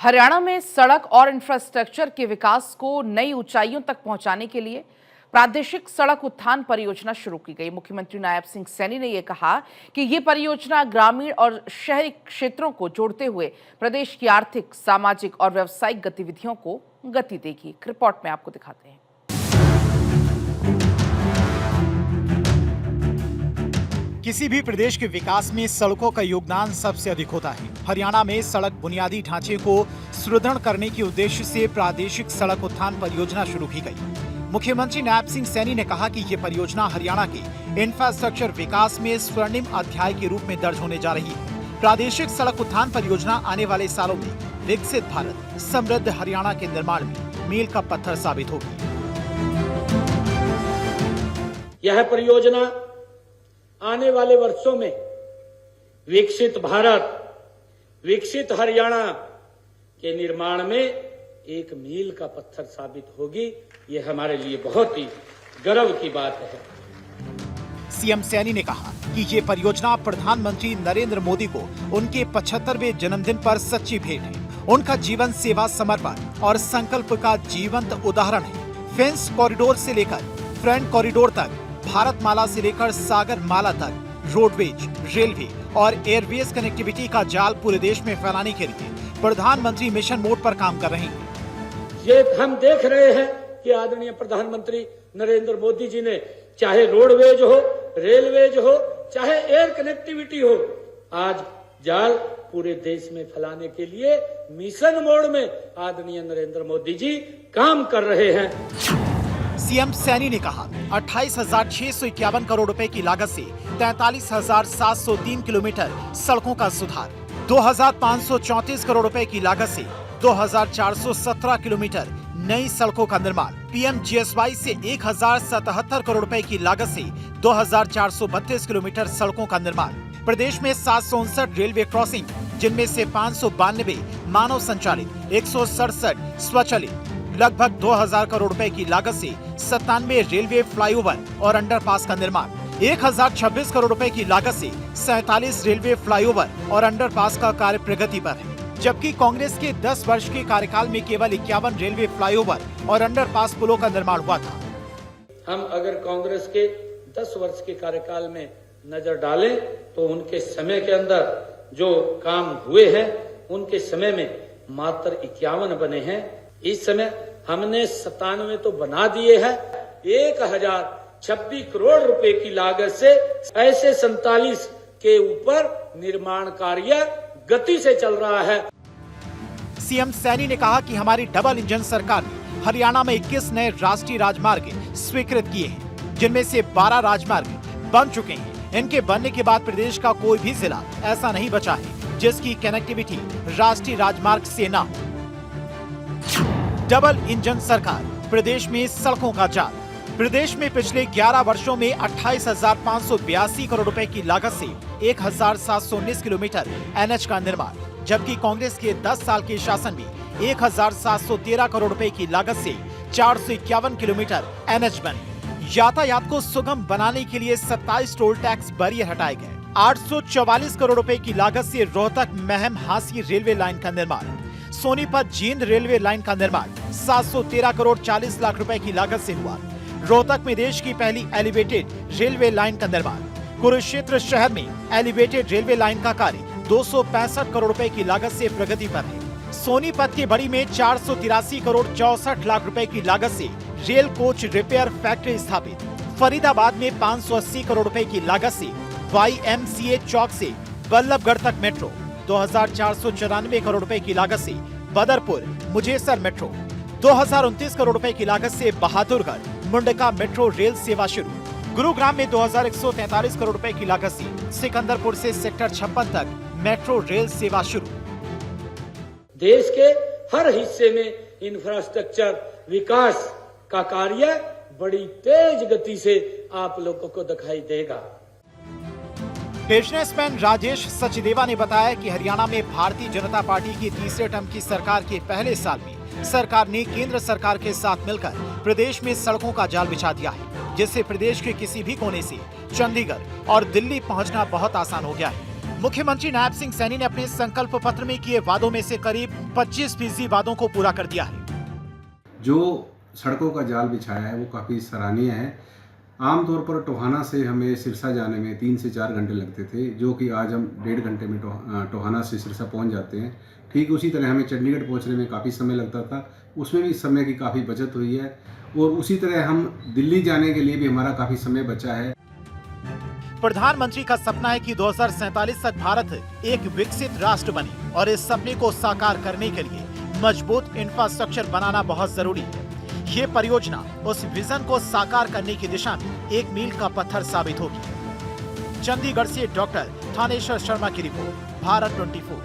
हरियाणा में सड़क और इंफ्रास्ट्रक्चर के विकास को नई ऊंचाइयों तक पहुंचाने के लिए प्रादेशिक सड़क उत्थान परियोजना शुरू की गई। मुख्यमंत्री नायब सिंह सैनी ने यह कहा कि ये परियोजना ग्रामीण और शहरी क्षेत्रों को जोड़ते हुए प्रदेश की आर्थिक, सामाजिक और व्यावसायिक गतिविधियों को गति देगी। एक रिपोर्ट में आपको दिखाते हैं। किसी भी प्रदेश के विकास में सड़कों का योगदान सबसे अधिक होता है। हरियाणा में सड़क बुनियादी ढांचे को सुदृढ़ करने के उद्देश्य से प्रादेशिक सड़क उत्थान परियोजना शुरू की गई। मुख्यमंत्री नायब सिंह सैनी ने कहा कि ये परियोजना हरियाणा के इंफ्रास्ट्रक्चर विकास में स्वर्णिम अध्याय के रूप में दर्ज होने जा रही है। प्रादेशिक सड़क उत्थान परियोजना आने वाले सालों में विकसित भारत, समृद्ध हरियाणा के निर्माण में मील का पत्थर साबित होगी। यह परियोजना आने वाले वर्षों में विकसित भारत, विकसित हरियाणा के निर्माण में एक मील का पत्थर साबित होगी। ये हमारे लिए बहुत ही गर्व की बात है। सीएम सैनी ने कहा कि ये परियोजना प्रधानमंत्री नरेंद्र मोदी को उनके 75वें जन्मदिन पर सच्ची भेंट है। उनका जीवन सेवा, समर्पण और संकल्प का जीवंत उदाहरण है। फेंस कॉरिडोर से लेकर फ्रंट कॉरिडोर तक, भारतमाला से लेकर सागर माला तक रोडवेज, रेलवे और एयरवेज कनेक्टिविटी का जाल पूरे देश में फैलाने के लिए प्रधानमंत्री मिशन मोड पर काम कर रहे हैं। ये हम देख रहे हैं कि आदरणीय प्रधानमंत्री नरेंद्र मोदी जी ने चाहे रोडवेज हो, रेलवेज हो, चाहे एयर कनेक्टिविटी हो, आज जाल पूरे देश में फैलाने के लिए मिशन मोड में आदरणीय नरेंद्र मोदी जी काम कर रहे हैं। सीएम सैनी ने कहा 28,651 करोड़ रुपए की लागत से 43,703 किलोमीटर सड़कों का सुधार, 2,534 करोड़ रुपए की लागत से 2,417 किलोमीटर नई सड़कों का निर्माण, पीएमजीएसवाई से 1,077 करोड़ रुपए की लागत से 2,432 किलोमीटर सड़कों का निर्माण, प्रदेश में 759 रेलवे क्रॉसिंग, जिनमें से 592 मानव संचालित, 167 स्वचालित, लगभग 2,000 करोड़ रुपए की लागत से 97 रेलवे फ्लाईओवर और अंडरपास का निर्माण, 1,026 करोड़ रुपए की लागत से 47 रेलवे फ्लाईओवर और अंडरपास का कार्य प्रगति पर है। जबकि कांग्रेस के 10 वर्ष के कार्यकाल में केवल 51 रेलवे फ्लाईओवर और अंडरपास पुलों का निर्माण हुआ था। हम अगर कांग्रेस के 10 वर्ष के कार्यकाल में नजर डालें तो उनके समय के अंदर जो काम हुए हैं, उनके समय में मात्र 51 बने हैं। इस समय हमने 97 तो बना दिए हैं। 1,026 करोड़ रुपए की लागत से ऐसे 47 के ऊपर निर्माण कार्य गति से चल रहा है। सीएम सैनी ने कहा कि हमारी डबल इंजन सरकार ने हरियाणा में 21 नए राष्ट्रीय राजमार्ग स्वीकृत किए हैं, जिनमें से 12 राजमार्ग बन चुके हैं। इनके बनने के बाद प्रदेश का कोई भी जिला ऐसा नहीं बचा है जिसकी कनेक्टिविटी राष्ट्रीय राजमार्ग से न हो। डबल इंजन सरकार, प्रदेश में सड़कों का जाल। प्रदेश में पिछले 11 वर्षों में 28,582 करोड़ रुपए की लागत से 1,719 किलोमीटर एनएच का निर्माण, जबकि कांग्रेस के 10 साल के शासन में 1,713 करोड़ रुपए की लागत से 451 किलोमीटर एनएच बने। यातायात को सुगम बनाने के लिए 27 टोल टैक्स बैरियर हटाए गए। 844 करोड़ रुपए की लागत से रोहतक महम हांसी रेलवे लाइन का निर्माण, सोनीपत जींद रेलवे लाइन का निर्माण 713 करोड़ 40 लाख रुपए की लागत से हुआ। रोहतक में देश की पहली एलिवेटेड रेलवे लाइन का निर्माण, कुरुक्षेत्र शहर में एलिवेटेड रेलवे लाइन का कार्य 265 करोड़ रुपए की लागत से प्रगति पर है। सोनीपत के बड़ी में 483 करोड़ 64 लाख रुपए की लागत से रेल कोच रिपेयर फैक्ट्री स्थापित। फरीदाबाद में 580 करोड़ रुपए की लागत से YMCA चौक से बल्लभगढ़ तक मेट्रो, 2,494 करोड़ रुपए की लागत से बदरपुर मुजेसर मेट्रो, 2,029 करोड़ रुपए की लागत से बहादुरगढ़ मुंडका मेट्रो रेल सेवा शुरू। गुरुग्राम में 2,143 करोड़ रुपए की लागत से सिकंदरपुर से सेक्टर 56 तक मेट्रो रेल सेवा शुरू। देश के हर हिस्से में इंफ्रास्ट्रक्चर विकास का कार्य बड़ी तेज गति से आप लोगों को दिखाई देगा। बिजनेसमैन राजेश सचदेवा ने बताया कि हरियाणा में भारतीय जनता पार्टी की तीसरे टर्म की सरकार के पहले साल में सरकार ने केंद्र सरकार के साथ मिलकर प्रदेश में सड़कों का जाल बिछा दिया है, जिससे प्रदेश के किसी भी कोने से चंडीगढ़ और दिल्ली पहुंचना बहुत आसान हो गया है। मुख्यमंत्री नायब सिंह सैनी ने अपने संकल्प पत्र में किए वादों में से करीब 25% वादों को पूरा कर दिया है। जो सड़कों का जाल बिछाया है वो काफ़ी सराहनीय है। आमतौर पर टोहाना से हमें सिरसा जाने में 3 से 4 घंटे लगते थे, जो कि आज हम 1.5 घंटे में टोहाना से सिरसा पहुंच जाते हैं। ठीक उसी तरह हमें चंडीगढ़ पहुंचने में काफ़ी समय लगता था, उसमें भी समय की काफ़ी बचत हुई है। और उसी तरह हम दिल्ली जाने के लिए भी हमारा काफ़ी समय बचा है। प्रधानमंत्री का सपना है कि 2047 तक भारत एक विकसित राष्ट्र बने और इस सपने को साकार करने के लिए मजबूत इंफ्रास्ट्रक्चर बनाना बहुत जरूरी है। ये परियोजना उस विजन को साकार करने की दिशा में एक मील का पत्थर साबित होगी। चंडीगढ़ से डॉक्टर थानेश्वर शर्मा की रिपोर्ट, भारत 24।